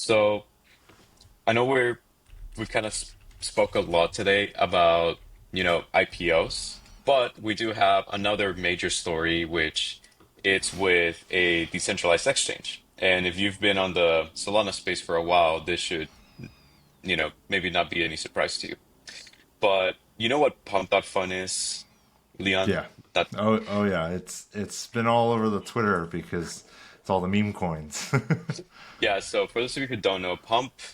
So I know we've kind of spoke a lot today about, IPOs, but we do have another major story, which it's with a decentralized exchange. And if you've been on the Solana space for a while, this should, maybe not be any surprise to you. But you know what Pump.fun is, Leon? Yeah. That Oh yeah. It's been all over the Twitter because it's all the meme coins. Yeah, so for those of you who don't know,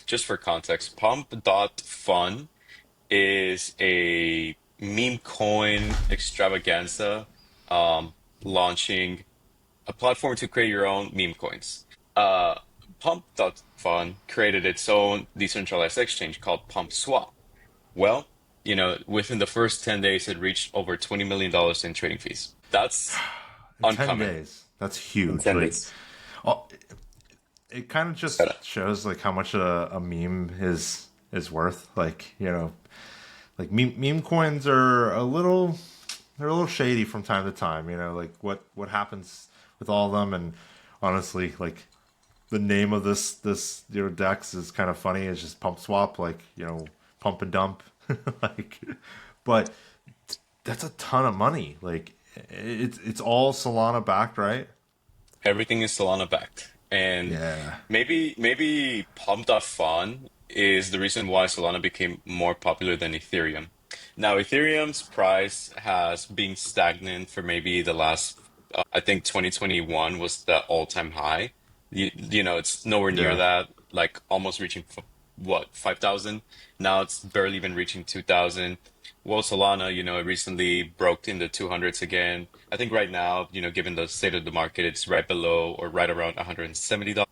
just for context, Pump.fun is a meme coin extravaganza, launching a platform to create your own meme coins. Uh, Pump.fun created its own decentralized exchange called PumpSwap. Well, within the first 10 days, it reached over $20 million in trading fees. That's In 10 uncommon days. That's in huge. 10 Like, days. oh, it kind of So, just shows like how much a meme is worth. Like meme coins are they're a little shady from time to time. Like what happens with all of them, and honestly, like the name of this Dex is kind of funny. It's just pump swap, like pump and dump, like. But that's a ton of money. Like it's all Solana backed, right? everything is Solana backed. And Yeah. maybe Pump.fun is the reason why Solana became more popular than Ethereum. Now, Ethereum's price has been stagnant for maybe the last, I think 2021 was the all-time high. It's nowhere near Yeah. that, like almost reaching what, 5,000? Now it's barely even reaching 2,000. Well, Solana, it recently broke in the 200s again. I think right now, given the state of the market, it's right below or right around $170.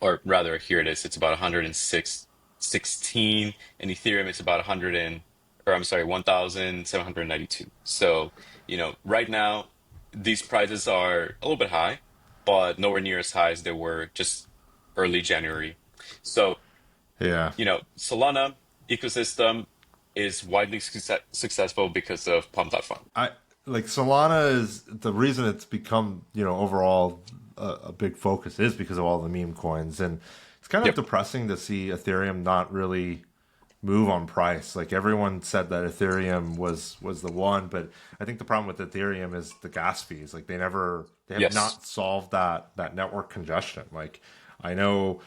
Or rather, here it is. It's about 106.16, and Ethereum is about 100 or I'm sorry, 1,792. So, right now, these prices are a little bit high, but nowhere near as high as they were just early January. So, Yeah. Solana ecosystem is widely successful because of Pump.fun. I like Solana is the reason it's become overall a big focus is because of all the meme coins, and it's kind of Yep. depressing to see Ethereum not really move on price. Like everyone said that Ethereum was the one, but I think the problem with Ethereum is the gas fees. Like they have Yes. not solved that network congestion. Like I know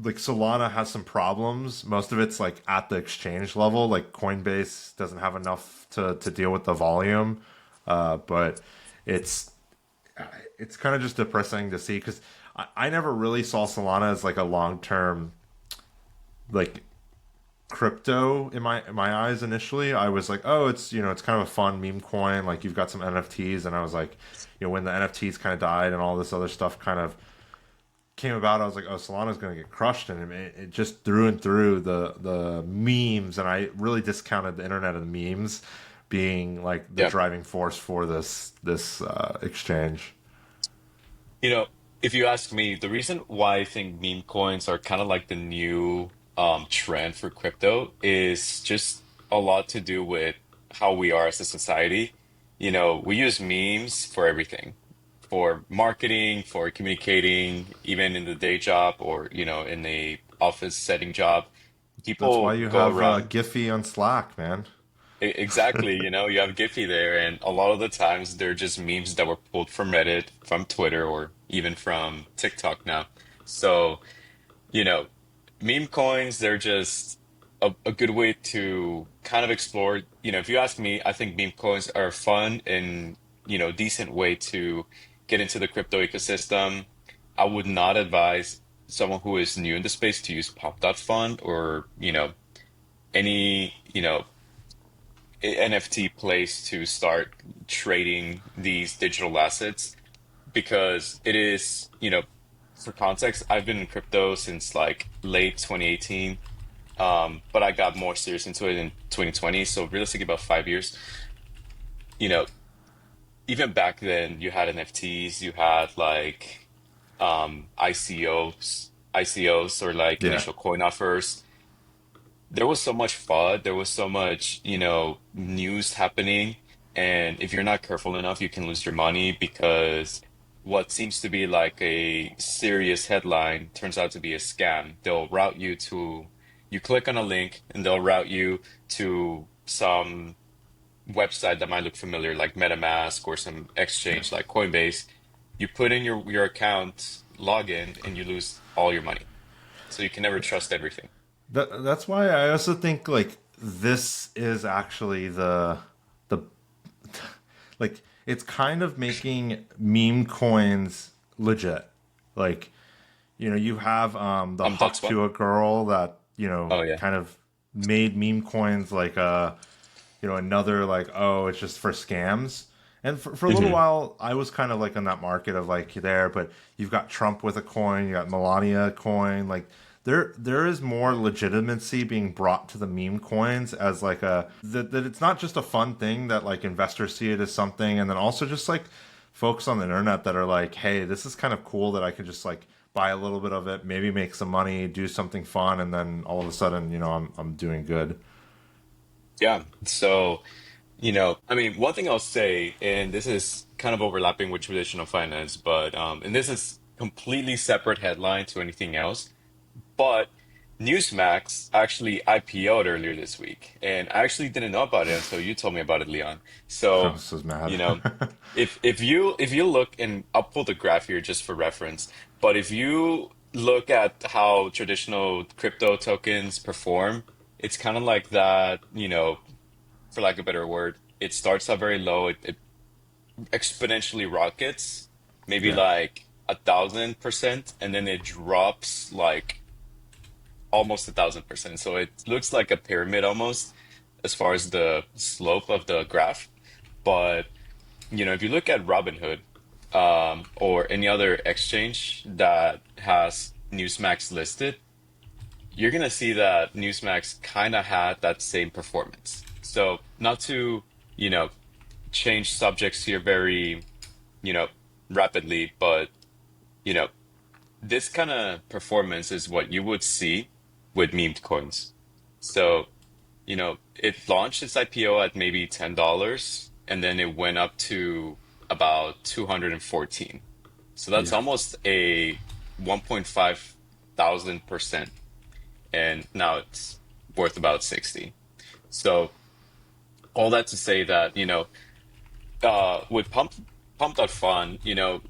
like Solana has some problems. Most of it's like at the exchange level. Like Coinbase doesn't have enough to deal with the volume. But it's it's kind of just depressing to see because I never really saw Solana as like a long term like crypto in my eyes initially. I was like, oh, it's it's kind of a fun meme coin. Like you've got some NFTs, and I was like, when the NFTs kind of died and all this other stuff kind of came about, I was like, oh, Solana's going to get crushed, and it just through and through the memes, and I really discounted the internet of the memes being like the Yep. driving force for this exchange. You know, if you ask me, the reason why I think meme coins are kind of like the new trend for crypto is just a lot to do with how we are as a society. We use memes for everything, for marketing, for communicating, even in the day job or, in a office setting job. That's why People you go have around. Giphy on Slack, man. Exactly, you have Giphy there, and a lot of the times they're just memes that were pulled from Reddit, from Twitter, or even from TikTok now. So, you know, meme coins, they're just a good way to kind of explore. If you ask me, I think meme coins are fun and, decent way to get into the crypto ecosystem. I would not advise someone who is new in the space to use Pop.fund or, any, NFT place to start trading these digital assets because it is, for context, I've been in crypto since like late 2018, but I got more serious into it in 2020. So realistically, about 5 years. You know, Even back then, you had NFTs, you had like ICOs or like Yeah. initial coin offers. There was so much FUD, there was so much, news happening. And if you're not careful enough, you can lose your money because what seems to be like a serious headline turns out to be a scam. They'll route you to, you click on a link and they'll route you to some website that might look familiar, like MetaMask or some Yeah. exchange like Coinbase. You put in your account login and you lose all your money. So you can never trust everything. That's why I also think like this is actually the like it's kind of making meme coins legit. Like, you have the Pump.fun. Haktua girl that, Oh yeah. kind of made meme coins like another like, oh, it's just for scams. And for a little Hmm. while, I was kind of like in that market of like there, but you've got Trump with a coin, you got Melania coin, like there is more legitimacy being brought to the meme coins as like that it's not just a fun thing that like investors see it as something, and then also just like folks on the internet that are like, hey, this is kind of cool that I could just like buy a little bit of it, maybe make some money, do something fun, and then all of a sudden, I'm doing good. Yeah. So, I mean, one thing I'll say, and this is kind of overlapping with traditional finance, but and this is completely separate headline to anything else. But Newsmax actually IPO'd earlier this week, and I actually didn't know about it until you told me about it, Leon. I So, was so mad. you know, if you look, and I'll pull the graph here just for reference, but if you look at how traditional crypto tokens perform, it's kind of like that, for lack of a better word, it starts out very low, it exponentially rockets, maybe Yeah. like 1,000%, and then it drops like almost 1,000%. So it looks like a pyramid almost as far as the slope of the graph. But if you look at Robinhood, or any other exchange that has Newsmax listed, you're gonna see that Newsmax kind of had that same performance. So not to, you know, change subjects here very, you know, rapidly, but you know, this kind of performance is what you would see with memed coins. So, it launched its IPO at maybe $10 and then it went up to about 214. So that's Yeah. almost a 1,500%. And now it's worth about 60. So all that to say that, with Pump.fun,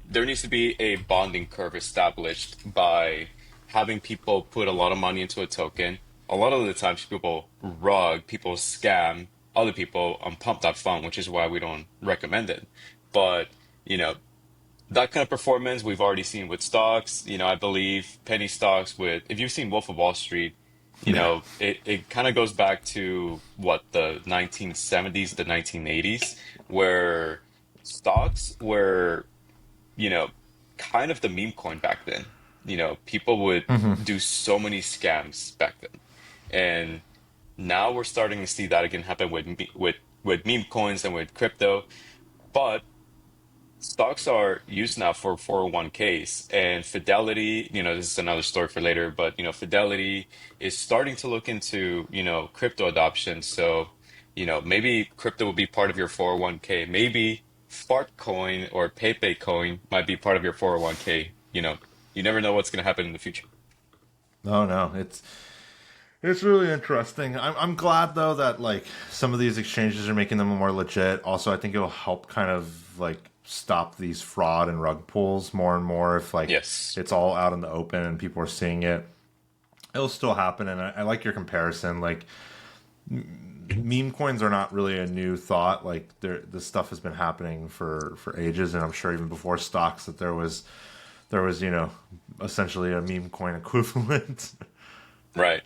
there needs to be a bonding curve established by having people put a lot of money into a token. A lot of the times people scam other people on Pump.fun, which is why we don't recommend it. But, you know, that kind of performance we've already seen with stocks. I believe penny stocks with, if you've seen Wolf of Wall Street, Yeah. it kind of goes back to what the 1970s, the 1980s, where stocks were, you know, kind of the meme coin back then. People would Hmm. do so many scams back then. And now we're starting to see that again happen with meme coins and with crypto. But stocks are used now for 401ks, and Fidelity, this is another story for later, but Fidelity is starting to look into, crypto adoption. So, maybe crypto will be part of your 401k. Maybe Fart coin or PayPay coin might be part of your 401k. You never know what's going to happen in the future. No, no, it's really interesting. I'm glad though that like some of these exchanges are making them more legit. Also, I think it'll help kind of like stop these fraud and rug pulls more and more if like Yes. it's all out in the open and people are seeing it. It'll still happen, and I like your comparison. Like meme coins are not really a new thought. Like this stuff has been happening for ages, and I'm sure even before stocks that there was essentially a meme coin equivalent. Right.